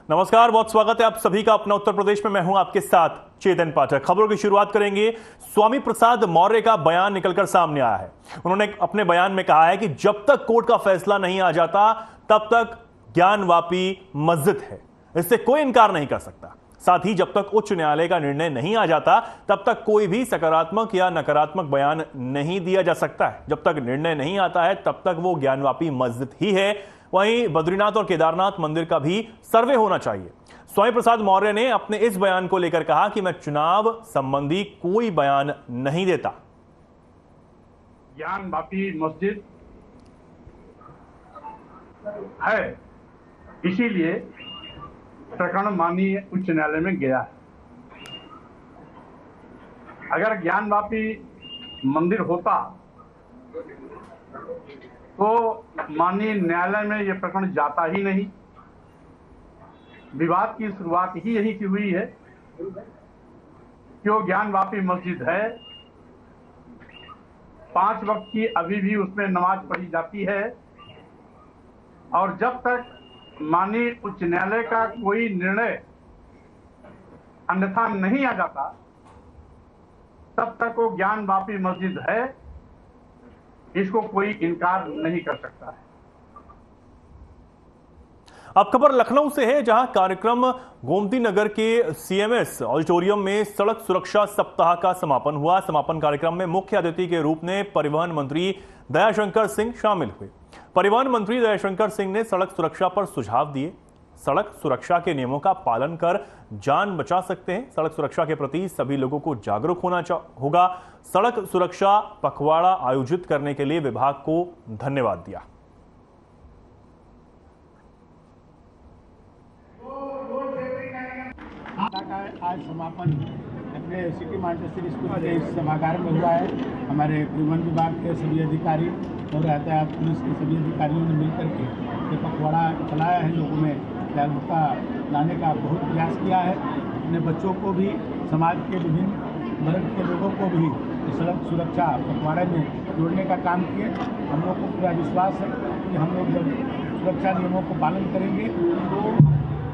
नमस्कार, बहुत स्वागत है आप सभी का अपना उत्तर प्रदेश में। मैं हूं आपके साथ चेतन पाठक। खबरों की शुरुआत करेंगे। स्वामी प्रसाद मौर्य का बयान निकलकर सामने आया है। उन्होंने अपने बयान में कहा है कि जब तक कोर्ट का फैसला नहीं आ जाता तब तक ज्ञानवापी मस्जिद है, इससे कोई इनकार नहीं कर सकता। साथ ही जब तक उच्च न्यायालय का निर्णय नहीं आ जाता तब तक कोई भी सकारात्मक या नकारात्मक बयान नहीं दिया जा सकता है। जब तक निर्णय नहीं आता है तब तक वो ज्ञानवापी मस्जिद ही है। वहीं बद्रीनाथ और केदारनाथ मंदिर का भी सर्वे होना चाहिए। स्वामी प्रसाद मौर्य ने अपने इस बयान को लेकर कहा कि मैं चुनाव संबंधी कोई बयान नहीं देता। ज्ञानवापी मस्जिद है, इसीलिए प्रकरण माननीय उच्च न्यायालय में गया है। अगर ज्ञानवापी मंदिर होता तो माननीय न्यायालय में यह प्रकरण जाता ही नहीं। विवाद की शुरुआत ही यहीं से हुई है कि वो ज्ञानवापी मस्जिद है, 5 वक्त की अभी भी उसमें नमाज पढ़ी जाती है, और जब तक माननीय उच्च न्यायालय का कोई निर्णय अन्यथा नहीं आ जाता तब तक वो ज्ञानवापी मस्जिद है, इसको कोई इनकार नहीं कर सकता है। अब खबर लखनऊ से है, जहां कार्यक्रम गोमती नगर के सीएमएस ऑडिटोरियम में सड़क सुरक्षा सप्ताह का समापन हुआ। समापन कार्यक्रम में मुख्य अतिथि के रूप में परिवहन मंत्री दयाशंकर सिंह शामिल हुए। परिवहन मंत्री दयाशंकर सिंह ने सड़क सुरक्षा पर सुझाव दिए। सड़क सुरक्षा के नियमों का पालन कर जान बचा सकते हैं। सड़क सुरक्षा के प्रति सभी लोगों को जागरूक होना होगा। सड़क सुरक्षा पखवाड़ा आयोजित करने के लिए विभाग को धन्यवाद दिया। आज समापन अपने सिटी मॉन्टेसरी स्कूल के इस सभागार में हुआ है। हमारे परिवहन विभाग के सभी अधिकारी और यातायात पुलिस के सभी अधिकारियों ने मिलकर के ये पखवाड़ा चलाया है। लोगों में जागरूकता लाने का बहुत प्रयास किया है। अपने बच्चों को भी, समाज के विभिन्न वर्ग के लोगों को भी सड़क सुरक्षा पखवाड़े में जोड़ने का काम किए। हम लोग को पूरा विश्वास है कि हम लोग जब सुरक्षा नियमों को पालन करेंगे तो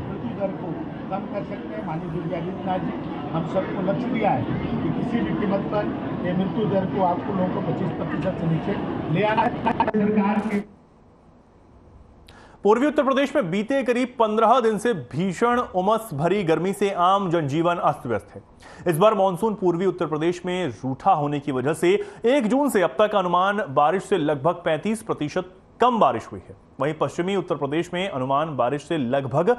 मृत्यु दर को कम कर सकते हैं। माननीय योगी आदित्यनाथ जी हम सबको लक्ष्य दिया है कि किसी भी कीमत पर ये मृत्यु दर को आपको लोगों को 25% से नीचे ले आना है। सरकार के पूर्वी उत्तर प्रदेश में बीते करीब 15 दिन से भीषण उमस भरी गर्मी से आम जनजीवन अस्त व्यस्त है। इस बार मानसून पूर्वी उत्तर प्रदेश में रूठा होने की वजह से 1 जून से अब तक अनुमान बारिश से लगभग 35% कम बारिश हुई है। वहीं पश्चिमी उत्तर प्रदेश में अनुमान बारिश से लगभग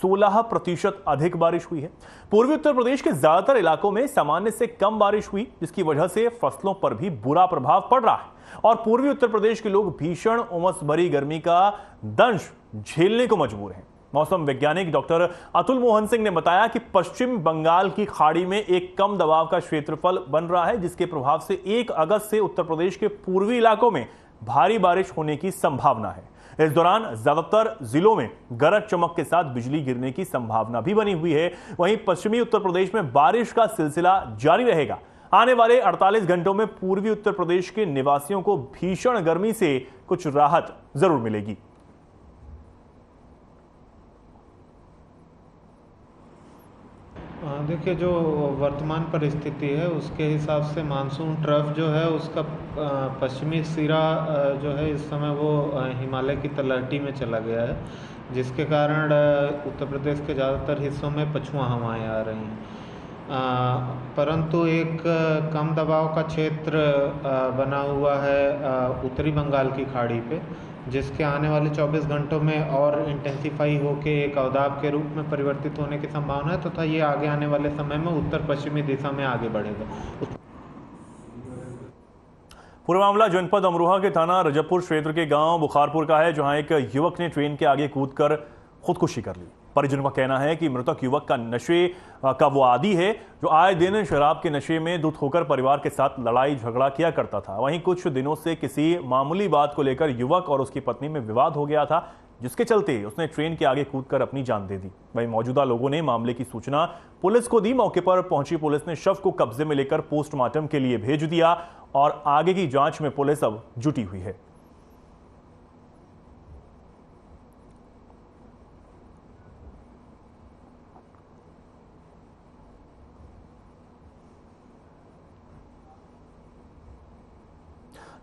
16% अधिक बारिश हुई है। पूर्वी उत्तर प्रदेश के ज्यादातर इलाकों में सामान्य से कम बारिश हुई, जिसकी वजह से फसलों पर भी बुरा प्रभाव पड़ रहा है और पूर्वी उत्तर प्रदेश के लोग भीषण उमस भरी गर्मी का दंश झेलने को मजबूर हैं। मौसम वैज्ञानिक डॉक्टर अतुल मोहन सिंह ने बताया कि पश्चिम बंगाल की खाड़ी में एक कम दबाव का क्षेत्रफल बन रहा है, जिसके प्रभाव से 1 अगस्त से उत्तर प्रदेश के पूर्वी इलाकों में भारी बारिश होने की संभावना है। इस दौरान ज्यादातर जिलों में गरज चमक के साथ बिजली गिरने की संभावना भी बनी हुई है। वहीं पश्चिमी उत्तर प्रदेश में बारिश का सिलसिला जारी रहेगा। आने वाले 48 घंटों में पूर्वी उत्तर प्रदेश के निवासियों को भीषण गर्मी से कुछ राहत जरूर मिलेगी। देखिए, जो वर्तमान परिस्थिति है उसके हिसाब से मानसून ट्रफ जो है उसका पश्चिमी सिरा जो है इस समय वो हिमालय की तलहटी में चला गया है, जिसके कारण उत्तर प्रदेश के ज़्यादातर हिस्सों में पछुआ हवाएं आ रही हैं। परंतु एक कम दबाव का क्षेत्र बना हुआ है उत्तरी बंगाल की खाड़ी पे, जिसके आने वाले 24 घंटों में और इंटेंसिफाई होके एक अवदाब के रूप में परिवर्तित होने की संभावना है तथा ये आगे आने वाले समय में उत्तर पश्चिमी दिशा में आगे बढ़ेगा। पूरा मामला जनपद अमरोहा के थाना रजबपुर क्षेत्र के गांव बुखारपुर का है, जहां एक युवक ने ट्रेन के आगे कूदकर खुदकुशी कर ली। परिजनों का कहना है कि मृतक युवक का नशे का वो आदी है जो आए दिन शराब के नशे में धुत होकर परिवार के साथ लड़ाई झगड़ा किया करता था। वहीं कुछ दिनों से किसी मामूली बात को लेकर युवक और उसकी पत्नी में विवाद हो गया था, जिसके चलते उसने ट्रेन के आगे कूदकर अपनी जान दे दी। वहीं मौजूदा लोगों ने मामले की सूचना पुलिस को दी। मौके पर पहुंची पुलिस ने शव को कब्जे में लेकर पोस्टमार्टम के लिए भेज दिया और आगे की जांच में पुलिस अब जुटी हुई है।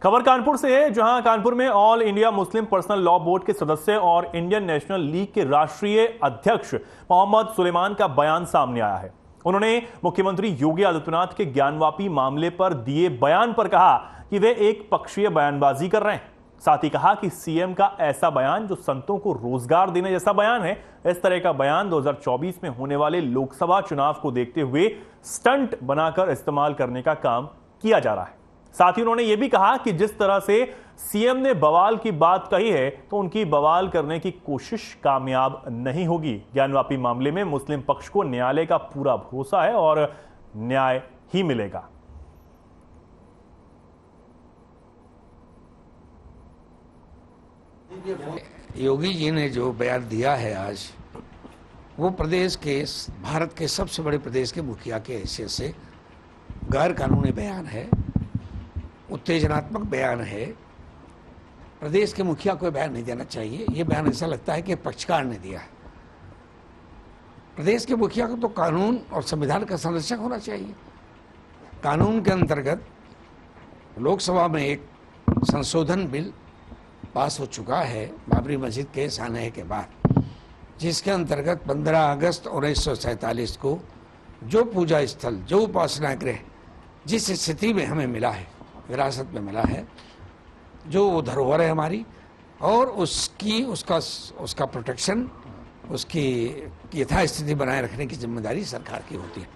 खबर कानपुर से है, जहां कानपुर में all India Muslim personal law board के सदस्य और इंडियन नेशनल लीग के राष्ट्रीय अध्यक्ष मोहम्मद सुलेमान का बयान सामने आया है। उन्होंने मुख्यमंत्री योगी आदित्यनाथ के ज्ञानवापी मामले पर दिए बयान पर कहा कि वे एक पक्षीय बयानबाजी कर रहे हैं। साथ ही कहा कि सीएम का ऐसा बयान जो संतों को रोजगार देने जैसा बयान है, इस तरह का बयान 2024 में होने वाले लोकसभा चुनाव को देखते हुए स्टंट बनाकर इस्तेमाल करने का काम किया जा रहा है। साथ ही उन्होंने यह भी कहा कि जिस तरह से सीएम ने बवाल की बात कही है, तो उनकी बवाल करने की कोशिश कामयाब नहीं होगी। ज्ञानवापी मामले में मुस्लिम पक्ष को न्यायालय का पूरा भरोसा है और न्याय ही मिलेगा। योगी जी ने जो बयान दिया है आज, वो प्रदेश के, भारत के सबसे बड़े प्रदेश के मुखिया के हैसियत से गैर कानूनी बयान है, उत्तेजनात्मक बयान है। प्रदेश के मुखिया को बयान नहीं देना चाहिए। ये बयान ऐसा लगता है कि पक्षकार ने दिया है। प्रदेश के मुखिया को तो कानून और संविधान का संरक्षक होना चाहिए। कानून के अंतर्गत लोकसभा में एक संशोधन बिल पास हो चुका है बाबरी मस्जिद केस आने के बाद, जिसके अंतर्गत 15 अगस्त 1947 को जो पूजा स्थल, जो उपासना गृह जिस स्थिति में हमें मिला है, विरासत में मिला है, जो वो धरोहर है हमारी, और उसका प्रोटेक्शन, उसकी यथास्थिति बनाए रखने की जिम्मेदारी सरकार की होती है।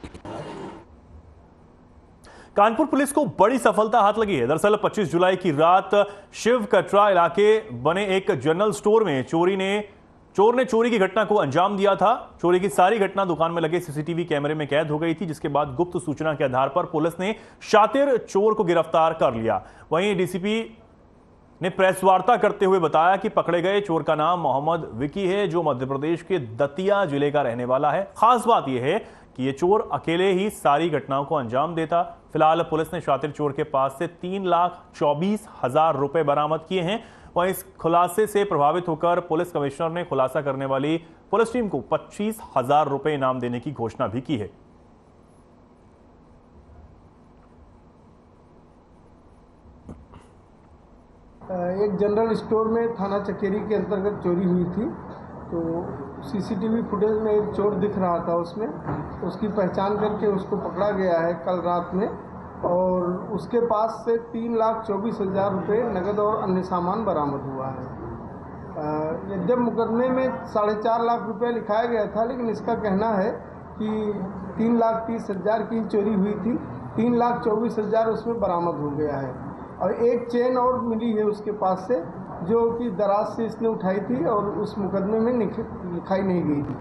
कानपुर पुलिस को बड़ी सफलता हाथ लगी है। दरअसल 25 जुलाई की रात शिव कटरा इलाके बने एक जनरल स्टोर में चोर ने चोरी की घटना को अंजाम दिया था। चोरी की सारी घटना दुकान में लगे सीसीटीवी कैमरे में कैद हो गई थी, जिसके बाद गुप्त सूचना के आधार पर पुलिस ने शातिर चोर को गिरफ्तार कर लिया। वहीं डीसीपी ने प्रेस वार्ता करते हुए बताया कि पकड़े गए चोर का नाम मोहम्मद विकी है, जो मध्य प्रदेश के दतिया जिले का रहने वाला है। खास बात यह है कि यह चोर अकेले ही सारी घटनाओं को अंजाम देता। फिलहाल पुलिस ने शातिर चोर के पास से 3,24,000 रुपए बरामद किए हैं। वहीं इस खुलासे से प्रभावित होकर पुलिस कमिश्नर ने खुलासा करने वाली पुलिस टीम को 25,000 रुपए इनाम देने की घोषणा भी की है। एक जनरल स्टोर में थाना चकेरी के अंतर्गत चोरी हुई थी, तो सीसीटीवी फुटेज में एक चोर दिख रहा था उसमें, उसकी पहचान करके उसको पकड़ा गया है कल रात में, और उसके पास से 3,24,000 रुपये नकद और अन्य सामान बरामद हुआ है। जब मुकदमे में 4.5 लाख रुपये लिखाया गया था, लेकिन इसका कहना है कि 3,30,000 की चोरी हुई थी, 3,24,000 उसमें बरामद हो गया है। और एक चेन और मिली है उसके पास से, जो कि दराज से इसने उठाई थी और उस मुकदमे में लिखाई नहीं गई थी।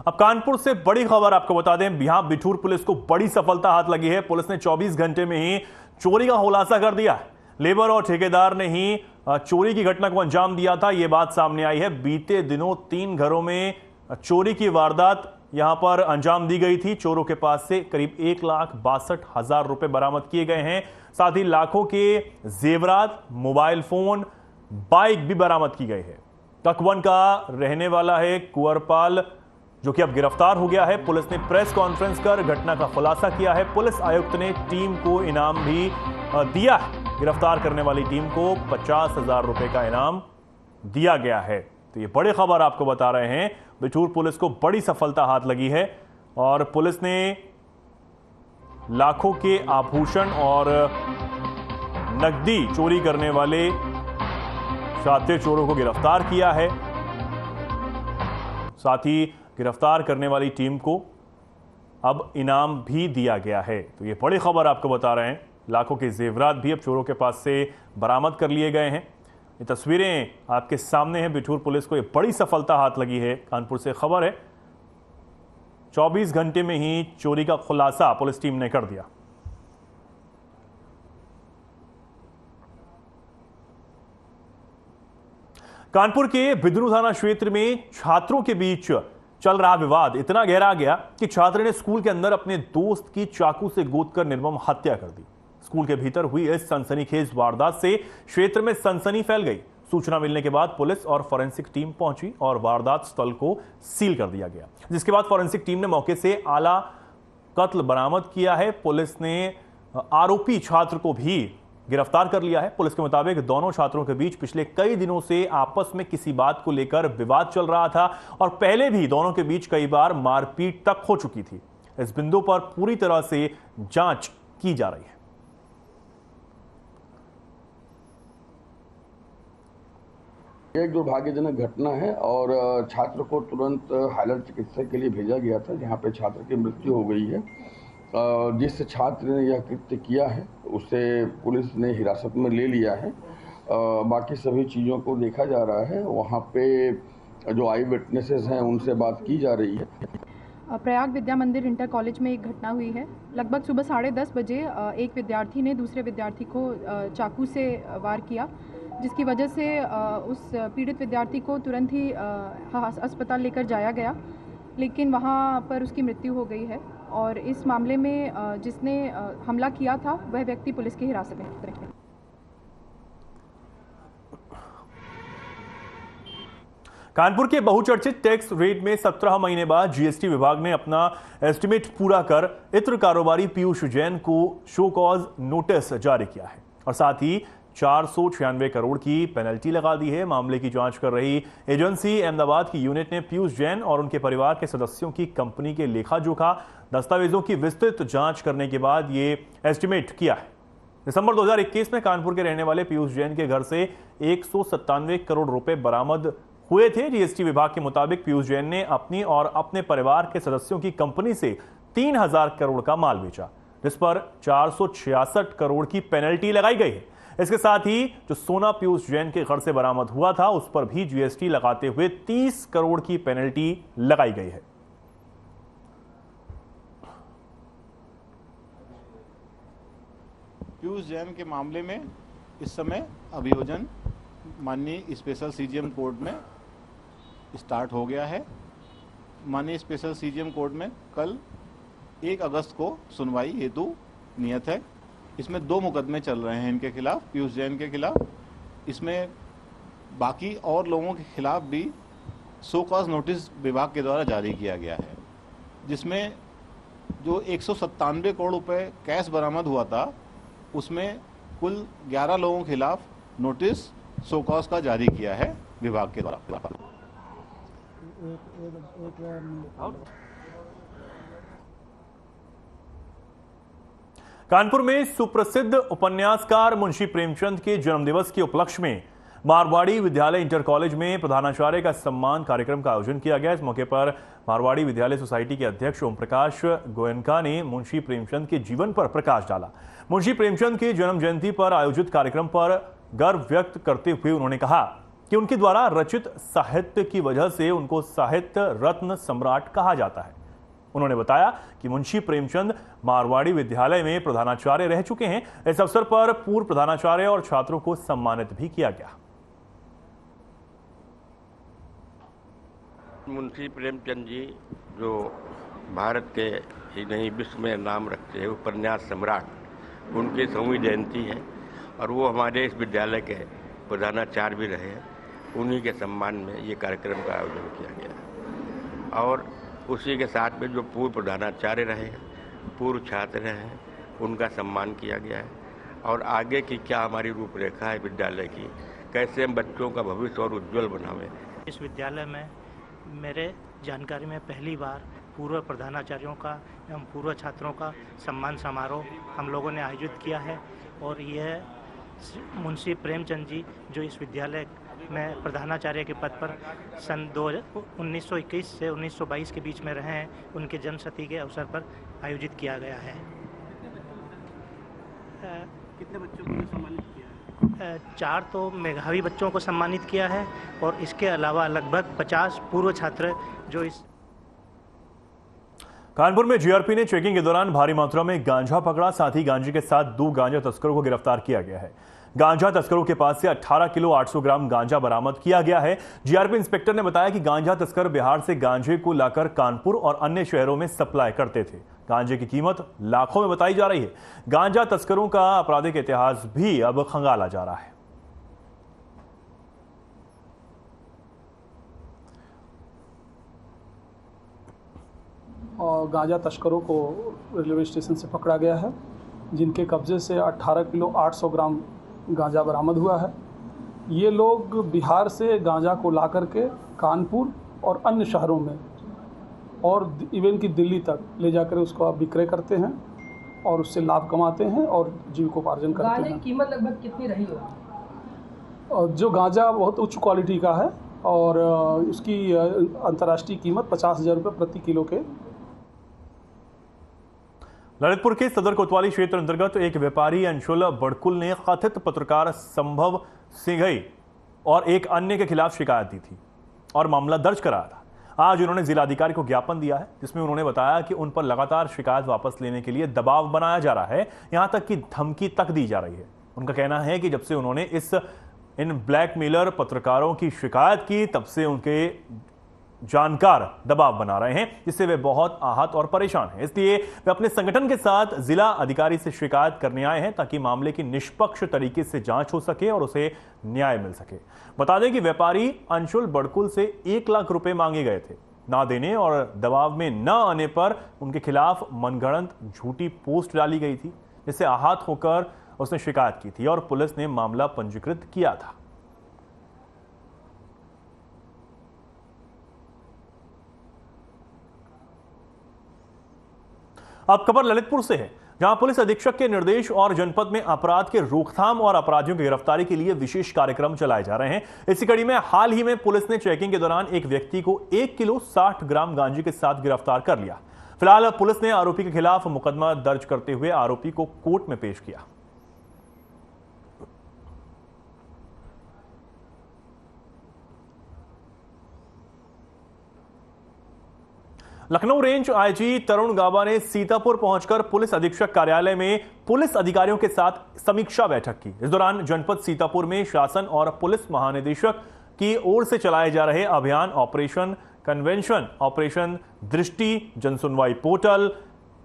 अब कानपुर से बड़ी खबर आपको बता दें, यहां बिठूर पुलिस को बड़ी सफलता हाथ लगी है। पुलिस ने 24 घंटे में ही चोरी का खुलासा कर दिया। लेबर और ठेकेदार ने ही चोरी की घटना को अंजाम दिया था, यह बात सामने आई है। बीते दिनों 3 घरों में चोरी की वारदात यहां पर अंजाम दी गई थी। चोरों के पास से करीब 1,62,000 रुपए बरामद किए गए हैं। साथ ही लाखों के जेवरात, मोबाइल फोन, बाइक भी बरामद की गई है। ककवन का रहने वाला है कुंवरपाल, जो कि अब गिरफ्तार हो गया है। पुलिस ने प्रेस कॉन्फ्रेंस कर घटना का खुलासा किया है। पुलिस आयुक्त ने टीम को इनाम भी दिया है। गिरफ्तार करने वाली टीम को 50,000 रुपए का इनाम दिया गया है। तो ये बड़ी खबर आपको बता रहे हैं, बिठूर पुलिस को बड़ी सफलता हाथ लगी है और पुलिस ने लाखों के आभूषण और नकदी चोरी करने वाले शातिर चोरों को गिरफ्तार किया है। साथ ही गिरफ्तार करने वाली टीम को अब इनाम भी दिया गया है। तो ये बड़ी खबर आपको बता रहे हैं। लाखों के जेवरात भी अब चोरों के पास से बरामद कर लिए गए हैं। ये तस्वीरें आपके सामने हैं। बिठूर पुलिस को ये बड़ी सफलता हाथ लगी है। कानपुर से खबर है, 24 घंटे में ही चोरी का खुलासा पुलिस टीम ने कर दिया। कानपुर के बिदरू थाना क्षेत्र में छात्रों के बीच चल रहा विवाद इतना गहरा गया कि छात्र ने स्कूल के अंदर अपने दोस्त की चाकू से गोदकर निर्मम हत्या कर दी। स्कूल के भीतर हुई इस सनसनीखेज वारदात से क्षेत्र में सनसनी फैल गई। सूचना मिलने के बाद पुलिस और फॉरेंसिक टीम पहुंची और वारदात स्थल को सील कर दिया गया, जिसके बाद फॉरेंसिक टीम ने मौके से आला कत्ल बरामद किया है। पुलिस ने आरोपी छात्र को भी गिरफ्तार कर लिया है। पुलिस के मुताबिक दोनों छात्रों के बीच पिछले कई दिनों से आपस में किसी बात को लेकर विवाद चल रहा था और पहले भी दोनों के बीच कई बार मारपीट तक हो चुकी थी। इस बिंदु पर पूरी तरह से जांच की जा रही है। एक दुर्भाग्यजनक घटना है और छात्र को तुरंत हाईलाइट चिकित्सा के लिए भेजा गया था, जहां पे छात्र की मृत्यु हो गई है। जिस छात्र ने यह कृत्य किया है उसे पुलिस ने हिरासत में ले लिया है। बाकी सभी चीज़ों को देखा जा रहा है। वहाँ पे जो आई विटनेसेस हैं उनसे बात की जा रही है। प्रयाग विद्या मंदिर इंटर कॉलेज में एक घटना हुई है। लगभग सुबह 10:30 बजे एक विद्यार्थी ने दूसरे विद्यार्थी को चाकू से वार किया, जिसकी वजह से उस पीड़ित विद्यार्थी को तुरंत ही अस्पताल लेकर जाया गया, लेकिन वहाँ पर उसकी मृत्यु हो गई है। और इस मामले में जिसने हमला किया था वह व्यक्ति पुलिस की हिरासत में है। कानपुर के बहुचर्चित टैक्स रेट में 17 महीने बाद जीएसटी विभाग ने अपना एस्टीमेट पूरा कर इत्र कारोबारी पीयूष जैन को शो कॉज नोटिस जारी किया है और साथ ही 496 करोड़ की पेनल्टी लगा दी है। मामले की जांच कर रही एजेंसी अहमदाबाद की यूनिट ने पीयूष जैन और उनके परिवार के सदस्यों की कंपनी के लेखा जोखा दस्तावेजों की विस्तृत जांच करने के बाद ये एस्टीमेट किया है। दिसंबर 2021 में कानपुर के रहने वाले पीयूष जैन के घर से 197 करोड़ रुपए बरामद हुए थे। जीएसटी विभाग के मुताबिक पीयूष जैन ने अपनी और अपने परिवार के सदस्यों की कंपनी से 3000 करोड़ का माल बेचा, जिस पर 466 करोड़ की पेनल्टी लगाई गई है। इसके साथ ही जो सोना पीयूष जैन के घर से बरामद हुआ था उस पर भी जीएसटी लगाते हुए 30 करोड़ की पेनल्टी लगाई गई है। पीयूष जैन के मामले में इस समय अभियोजन माननीय स्पेशल सीजीएम कोर्ट में स्टार्ट हो गया है। माननीय स्पेशल सीजीएम कोर्ट में कल 1 अगस्त को सुनवाई हेतु नियत है। इसमें 2 मुकदमे चल रहे हैं इनके खिलाफ, पीयूष जैन के खिलाफ। इसमें बाकी और लोगों के खिलाफ भी शो कॉज नोटिस विभाग के द्वारा जारी किया गया है, जिसमें जो 197 करोड़ रुपए कैश बरामद हुआ था उसमें कुल 11 लोगों के खिलाफ नोटिस शो कॉज का जारी किया है विभाग के द्वारा। कानपुर में सुप्रसिद्ध उपन्यासकार मुंशी प्रेमचंद के जन्मदिवस के उपलक्ष्य में मारवाड़ी विद्यालय इंटर कॉलेज में प्रधानाचार्य का सम्मान कार्यक्रम का आयोजन किया गया। इस मौके पर मारवाड़ी विद्यालय सोसाइटी के अध्यक्ष ओम प्रकाश गोयनका ने मुंशी प्रेमचंद के जीवन पर प्रकाश डाला। मुंशी प्रेमचंद के जन्म जयंती पर आयोजित कार्यक्रम पर गर्व व्यक्त करते हुए उन्होंने कहा कि उनके द्वारा रचित साहित्य की वजह से उनको साहित्य रत्न सम्राट कहा जाता है। उन्होंने बताया कि मुंशी प्रेमचंद मारवाड़ी विद्यालय में प्रधानाचार्य रह चुके हैं। इस अवसर पर पूर्व प्रधानाचार्य और छात्रों को सम्मानित भी किया गया। मुंशी प्रेमचंद जी जो भारत के ही नहीं विश्व में नाम रखते हैं उपन्यास सम्राट, उनकी 100वीं जयंती है और वो हमारे इस विद्यालय के प्रधानाचार्य भी रहे हैं। उन्हीं के सम्मान में ये कार्यक्रम का आयोजन किया गया और उसी के साथ में जो पूर्व प्रधानाचार्य रहे हैं, पूर्व छात्र रहे हैं, उनका सम्मान किया गया है। और आगे की क्या हमारी रूपरेखा है विद्यालय की, कैसे हम बच्चों का भविष्य और उज्ज्वल बनावें। इस विद्यालय में मेरे जानकारी में पहली बार पूर्व प्रधानाचार्यों का एवं पूर्व छात्रों का सम्मान समारोह हम लोगों ने आयोजित किया है और यह मुंशी प्रेमचंद जी जो इस विद्यालय में प्रधानाचार्य के पद पर सन 1921 से 1922 के बीच में रहे हैं, उनके जन्मशती के अवसर पर आयोजित किया गया है। कितने बच्चों को सम्मानित किया है? 4 तो मेधावी बच्चों को सम्मानित किया है और इसके अलावा लगभग 50 पूर्व छात्र जो इस कानपुर में जीआरपी ने चेकिंग के दौरान भारी मात्रा में गांजा पकड़ा। साथ ही गांजे के साथ 2 गांजा तस्करों को गिरफ्तार किया गया है। गांजा तस्करों के पास से 18 किलो 800 ग्राम गांजा बरामद किया गया है। जीआरपी इंस्पेक्टर ने बताया कि गांजा तस्कर बिहार से गांजे को लाकर कानपुर और अन्य शहरों में सप्लाई करते थे। गांजे की कीमत लाखों में बताई जा रही है। गांजा तस्करों का आपराधिक इतिहास भी अब खंगाला जा रहा है। और गांजा तस्करों को रेलवे स्टेशन से पकड़ा गया है, जिनके कब्जे से 18 किलो 800 ग्राम गांजा बरामद हुआ है। ये लोग बिहार से गांजा को ला करके कानपुर और अन्य शहरों में और इवन की दिल्ली तक ले जाकर उसको आप विक्रय करते हैं और उससे लाभ कमाते हैं और जीविकोपार्जन करते हैं। गांजा की कीमत लगभग कितनी रही हो? और जो गांजा बहुत उच्च क्वालिटी का है और उसकी अंतर्राष्ट्रीय कीमत 50,000 रुपये प्रति किलो के। ललितपुर के सदर कोतवाली क्षेत्र अंतर्गत एक व्यापारी अंशुल बड़कुल ने कथित पत्रकार संभव सिंघई और एक अन्य के खिलाफ शिकायत दी थी और मामला दर्ज कराया था। आज उन्होंने जिलाधिकारी को ज्ञापन दिया है, जिसमें उन्होंने बताया कि उन पर लगातार शिकायत वापस लेने के लिए दबाव बनाया जा रहा है, यहां तक कि धमकी तक दी जा रही है। उनका कहना है कि जब से उन्होंने इन ब्लैकमेलर पत्रकारों की शिकायत की, तब से उनके जानकार दबाव बना रहे हैं, जिससे वे बहुत आहत और परेशान हैं। इसलिए वे अपने संगठन के साथ जिला अधिकारी से शिकायत करने आए हैं, ताकि मामले की निष्पक्ष तरीके से जांच हो सके और उसे न्याय मिल सके। बता दें कि व्यापारी अंशुल बड़कुल से 1 लाख रुपए मांगे गए थे। ना देने और दबाव में न आने पर उनके खिलाफ मनगढ़ंत झूठी पोस्ट डाली गई थी, जिससे आहत होकर उसने शिकायत की थी और पुलिस ने मामला पंजीकृत किया था। अब खबर ललितपुर से है, जहां पुलिस अधीक्षक के निर्देश और जनपद में अपराध के रोकथाम और अपराधियों की गिरफ्तारी के लिए विशेष कार्यक्रम चलाए जा रहे हैं। इसी कड़ी में हाल ही में पुलिस ने चेकिंग के दौरान एक व्यक्ति को 1 किलो 60 ग्राम गांजे के साथ गिरफ्तार कर लिया। फिलहाल पुलिस ने आरोपी के खिलाफ मुकदमा दर्ज करते हुए आरोपी को कोर्ट में पेश किया। लखनऊ रेंज आईजी तरुण गाबा ने सीतापुर पहुंचकर पुलिस अधीक्षक कार्यालय में पुलिस अधिकारियों के साथ समीक्षा बैठक की। इस दौरान जनपद सीतापुर में शासन और पुलिस महानिदेशक की ओर से चलाए जा रहे अभियान ऑपरेशन कन्वेंशन, ऑपरेशन दृष्टि, जनसुनवाई पोर्टल,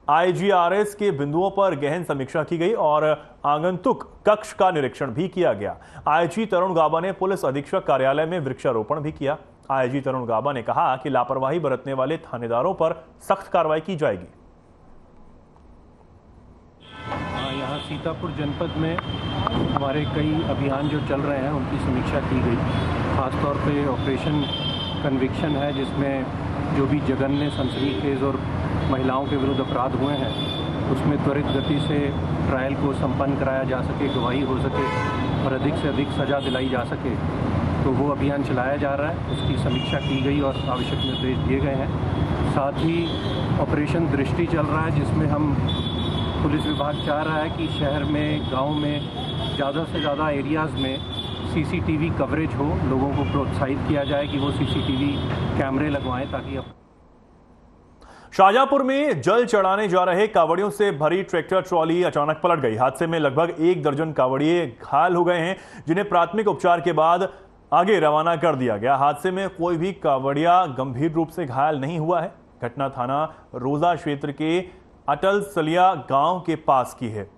IGRS के बिंदुओं पर गहन समीक्षा की गई और आगंतुक कक्ष का निरीक्षण भी किया गया। आईजी तरुण गाबा ने पुलिस अधीक्षक कार्यालय में वृक्षारोपण भी किया। आईजी तरुण गाबा ने कहा कि लापरवाही बरतने वाले थानेदारों पर सख्त कार्रवाई की जाएगी। यहाँ सीतापुर जनपद में हमारे कई अभियान जो चल रहे हैं उनकी समीक्षा की गई। खासतौर पे ऑपरेशन कन्विक्शन है, जिसमें जो भी जघन्य सनसनीखेज और महिलाओं के विरुद्ध अपराध हुए हैं उसमें त्वरित गति से ट्रायल को संपन्न कराया जा सके, गवाही हो सके और अधिक से अधिक सज़ा दिलाई जा सके, तो वो अभियान चलाया जा रहा है। उसकी समीक्षा की गई और आवश्यक निर्देश दिए गए हैं। साथ ही ऑपरेशन दृष्टि चल रहा है, जिसमें हम पुलिस विभाग चाह रहा है कि शहर में, गांव में ज़्यादा से ज़्यादा एरियाज़ में CCTV कवरेज हो। लोगों को प्रोत्साहित किया जाए कि वो CCTV कैमरे लगवाएं, ताकि शाहजहांपुर में जल चढ़ाने जा रहे कावड़ियों से भरी ट्रैक्टर ट्रॉली अचानक पलट गई। हादसे में लगभग 1 दर्जन कावड़िए घायल हो गए हैं, जिन्हें प्राथमिक उपचार के बाद आगे रवाना कर दिया गया। हादसे में कोई भी कावड़िया गंभीर रूप से घायल नहीं हुआ है। घटना थाना रोजा क्षेत्र के अटल सलिया गांव के पास की है,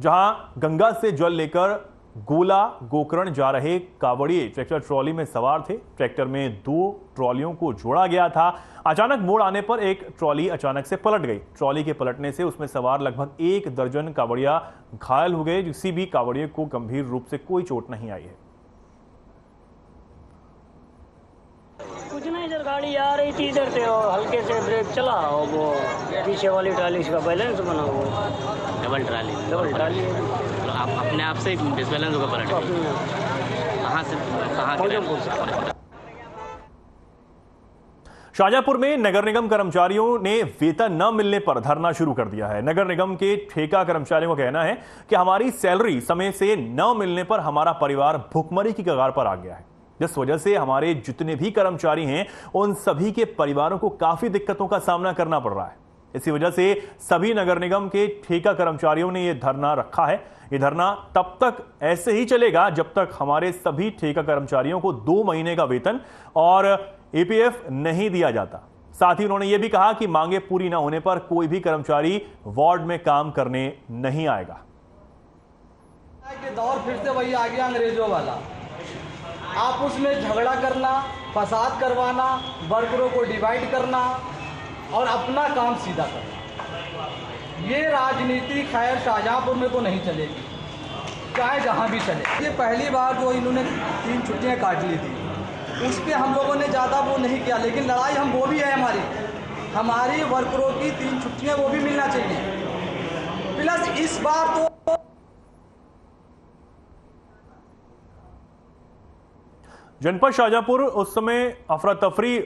जहां गंगा से जल लेकर गोला गोकर्ण जा रहे कावड़िए ट्रैक्टर ट्रॉली में सवार थे। ट्रैक्टर में 2 ट्रॉलियों को जोड़ा गया था। अचानक मोड़ आने पर एक ट्रॉली अचानक से पलट गई। ट्रॉली के पलटने से उसमें सवार लगभग 1 दर्जन कावड़िया घायल हो गए। किसी भी कावड़िए को गंभीर रूप से कोई चोट नहीं आई है। कुछ नहीं सर, गाड़ी आ रही थी इधर से और हल्के से ब्रेक चला और वो पीछे वाली ट्राली का बैलेंस बना हुआ। डबल ट्राली तो आप अपने आप से डिसबैलेंस होकर पलट गए। कहाँ से कहाँ? शाहजहांपुर में नगर निगम कर्मचारियों ने वेतन न मिलने पर धरना शुरू कर दिया है। नगर निगम के ठेका कर्मचारियों का कहना है कि हमारी सैलरी समय से न मिलने पर हमारा परिवार भुखमरी की कगार पर आ गया है, जिस वजह से हमारे जितने भी कर्मचारी हैं उन सभी के परिवारों को काफी दिक्कतों का सामना करना पड़ रहा है। इसी वजह से सभी नगर निगम के ठेका कर्मचारियों ने यह धरना रखा है। यह धरना तब तक ऐसे ही चलेगा जब तक हमारे सभी ठेका कर्मचारियों को 2 महीने का वेतन और EPF नहीं दिया जाता। साथ ही उन्होंने यह भी कहा कि मांगे पूरी न होने पर कोई भी कर्मचारी वार्ड में काम करने नहीं आएगा। दौर फिर से वही आ गया अंग्रेजों वाला। आप उसमें झगड़ा करना, फसाद करवाना, वर्करों को डिवाइड करना, और अपना काम सीधा करें। ये राजनीति खैर शाहजहाँपुर में तो नहीं चलेगी, चाहे जहाँ भी चले। ये पहली बार जो इन्होंने 3 छुट्टियाँ काट ली थी, उस पर हम लोगों ने ज़्यादा वो नहीं किया, लेकिन लड़ाई हम वो भी है हमारी वर्करों की 3 छुट्टियाँ वो भी मिलना चाहिए। प्लस इस बार तो जनपद शाहजहाँपुर उस समय अफरा तफरी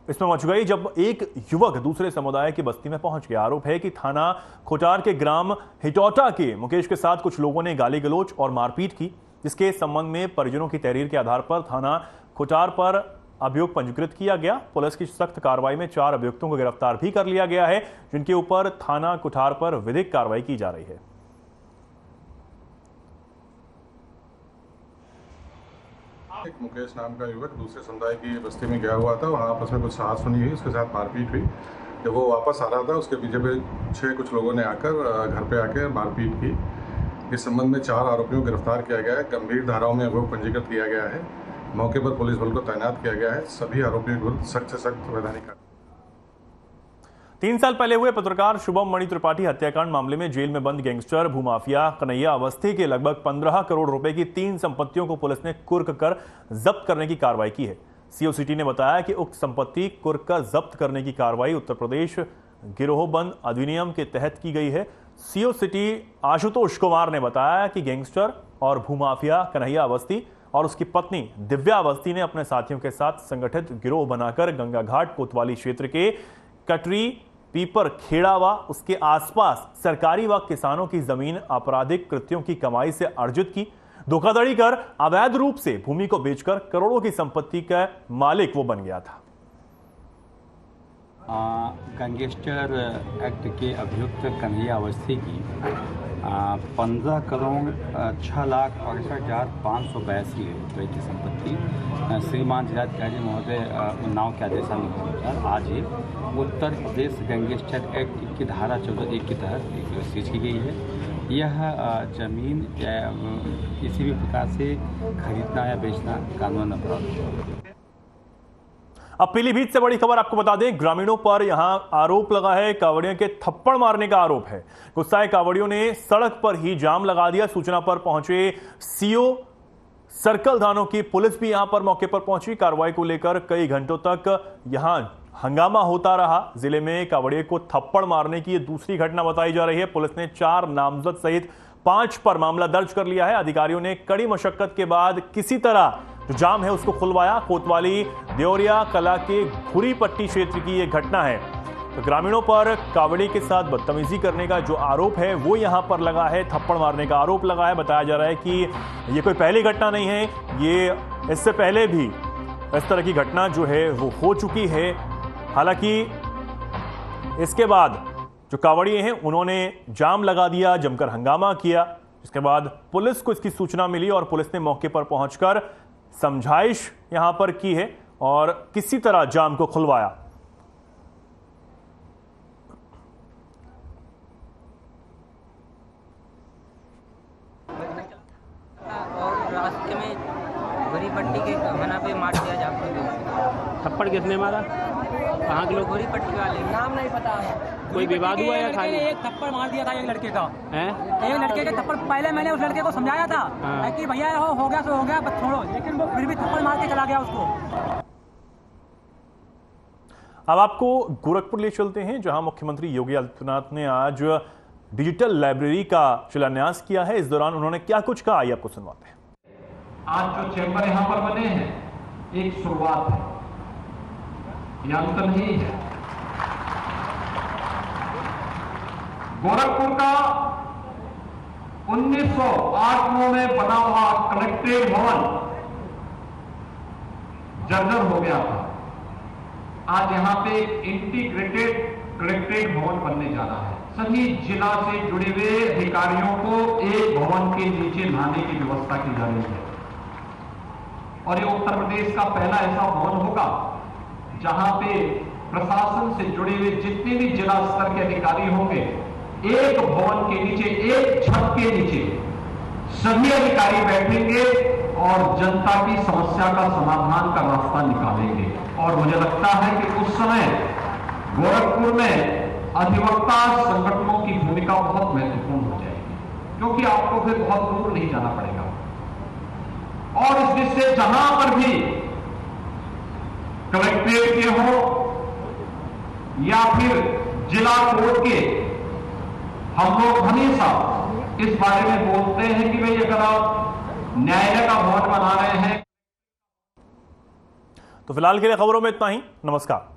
इसमें मच गई जब एक युवक दूसरे समुदाय की बस्ती में पहुंच गया। आरोप है कि थाना खोटार के ग्राम हिटौटा के मुकेश के साथ कुछ लोगों ने गाली गलौज और मारपीट की, जिसके संबंध में परिजनों की तहरीर के आधार पर थाना खोटार पर अभियोग पंजीकृत किया गया। पुलिस की सख्त कार्रवाई में 4 अभियुक्तों को गिरफ्तार भी कर लिया गया है, जिनके ऊपर थाना खोटार पर विधिक कार्रवाई की जा रही है। एक मुकेश नाम का युवक दूसरे समुदाय की बस्ती में गया हुआ था, वहाँ आपस में कुछ साहसुनी हुई, उसके साथ मारपीट हुई। जब वो वापस आ रहा था, उसके पीछे पे 6 कुछ लोगों ने आकर घर पे आके मारपीट की। इस संबंध में 4 आरोपियों को गिरफ्तार किया गया है। गंभीर धाराओं में अभियोग पंजीकृत किया गया है। मौके पर पुलिस बल को तैनात किया गया है। सभी आरोपियों को सख्त से सख्त वैधानिक 3 साल पहले हुए पत्रकार शुभम मणि त्रिपाठी हत्याकांड मामले में जेल में बंद गैंगस्टर भूमाफिया कन्हैया अवस्थी के लगभग 15 करोड़ रुपए की 3 संपत्तियों को पुलिस ने कुर्क कर जब्त करने की कार्रवाई की है। सीओ सिटी ने बताया कि उक्त संपत्ति कुर्क कर जब्त करने की कार्रवाई उत्तर प्रदेश गिरोहबंद अधिनियम के तहत की गई है। सीओ सिटी आशुतोष कुमार ने बताया कि गैंगस्टर और भूमाफिया कन्हैया अवस्थी और उसकी पत्नी दिव्या अवस्थी ने अपने साथियों के साथ संगठित गिरोह बनाकर गंगा घाट कोतवाली क्षेत्र के कटरी पीपर खेड़ा व उसके आसपास सरकारी व किसानों की जमीन आपराधिक कृत्यों की कमाई से अर्जित की। धोखाधड़ी कर अवैध रूप से भूमि को बेचकर करोड़ों की संपत्ति का मालिक वो बन गया था। गैंगस्टर एक्ट के अभियुक्त कन्हैया अवस्थी की 15 करोड़ 6,68,582 रुपये की संपत्ति श्रीमान जिलाधिकारी महोदय उन्नाव के आदेशानुसार आज ही उत्तर प्रदेश गैंगस्टर एक्ट की धारा 14(1) के तहत सीज की गई है। यह जमीन किसी भी प्रकार से खरीदना या बेचना कानून अपराध है। अब पीलीभीत से बड़ी खबर आपको बता दें, ग्रामीणों पर यहां आरोप लगा है कांवड़ियों के थप्पड़ मारने का आरोप है। गुस्साए कांवड़ियों ने सड़क पर ही जाम लगा दिया। सूचना पर पहुंचे सीओ सर्कल थानों की पुलिस भी यहां पर मौके पर पहुंची। कार्रवाई को लेकर कई घंटों तक यहां हंगामा होता रहा। जिले में कांवड़ियों को थप्पड़ मारने की यह दूसरी घटना बताई जा रही है। पुलिस ने 4 नामजद सहित 5 पर मामला दर्ज कर लिया है। अधिकारियों ने कड़ी मशक्कत के बाद किसी तरह जो जाम है उसको खुलवाया। कोतवाली देवरिया कला के घुरी पट्टी क्षेत्र की यह घटना है। तो ग्रामीणों पर कांवड़ी के साथ बदतमीजी करने का जो आरोप है वो यहां पर लगा है, थप्पड़ मारने का आरोप लगा है। बताया जा रहा है कि ये कोई पहली घटना नहीं है, ये इससे पहले भी इस तरह की घटना जो है वो हो चुकी है। हालांकि इसके बाद जो कांवड़िए हैं उन्होंने जाम लगा दिया, जमकर हंगामा किया। इसके बाद पुलिस को इसकी सूचना मिली और पुलिस ने मौके पर पहुंचकर समझाइश यहां पर की है और किसी तरह जाम को खुलवाया। और रास्ते में घुरी पट्टी के मना पे मार दिया जाम। थप्पड़ किसने मारा? कहाँ के लोग? घुरी पट्टी वाले, नाम नहीं पता। कोई विवाद हुआ या खाली? एक थप्पड़ मार दिया था एक लड़के का। हैं? एक लड़के के थप्पड़, पहले मैंने उस लड़के को समझाया था कि भैया हो गया तो हो गया, बस छोड़ो, लेकिन वो फिर भी थप्पड़ मार के चला गया उसको। अब आपको गोरखपुर ले चलते हैं, जहां मुख्यमंत्री योगी आदित्यनाथ ने आज डिजिटल लाइब्रेरी का शिलान्यास किया है। इस दौरान उन्होंने क्या कुछ कहा, आइए आपको सुनवाते हैं। आज जो चैम्बर यहां पर बने हैं एक शुरुआत है, यह अंत नहीं है। गोरखपुर का 1908 में बना हुआ कलेक्ट्रेट भवन जर्जर हो गया था। आज यहां पे इंटीग्रेटेड कलेक्ट्रेट भवन बनने जा रहा है। सभी जिला से जुड़े हुए अधिकारियों को एक भवन के नीचे लाने की व्यवस्था की जा रही है और ये उत्तर प्रदेश का पहला ऐसा भवन होगा जहां पे प्रशासन से जुड़े हुए जितने भी जिला स्तर के अधिकारी होंगे, एक भवन के नीचे, एक छत के नीचे सभी अधिकारी बैठेंगे और जनता की समस्या का समाधान का रास्ता निकालेंगे। और मुझे लगता है कि उस समय गोरखपुर में अधिवक्ता संगठनों की भूमिका बहुत महत्वपूर्ण हो जाएगी, क्योंकि आपको फिर बहुत दूर नहीं जाना पड़ेगा। और इस दृष्टि से जहां पर भी कलेक्ट्रेट के हो या फिर जिला कोर्ट के, हम लोग हमेशा इस बारे में बोलते हैं कि भाई अगर आप न्यायालय का भवन बना रहे हैं। तो फिलहाल के लिए खबरों में इतना ही। नमस्कार।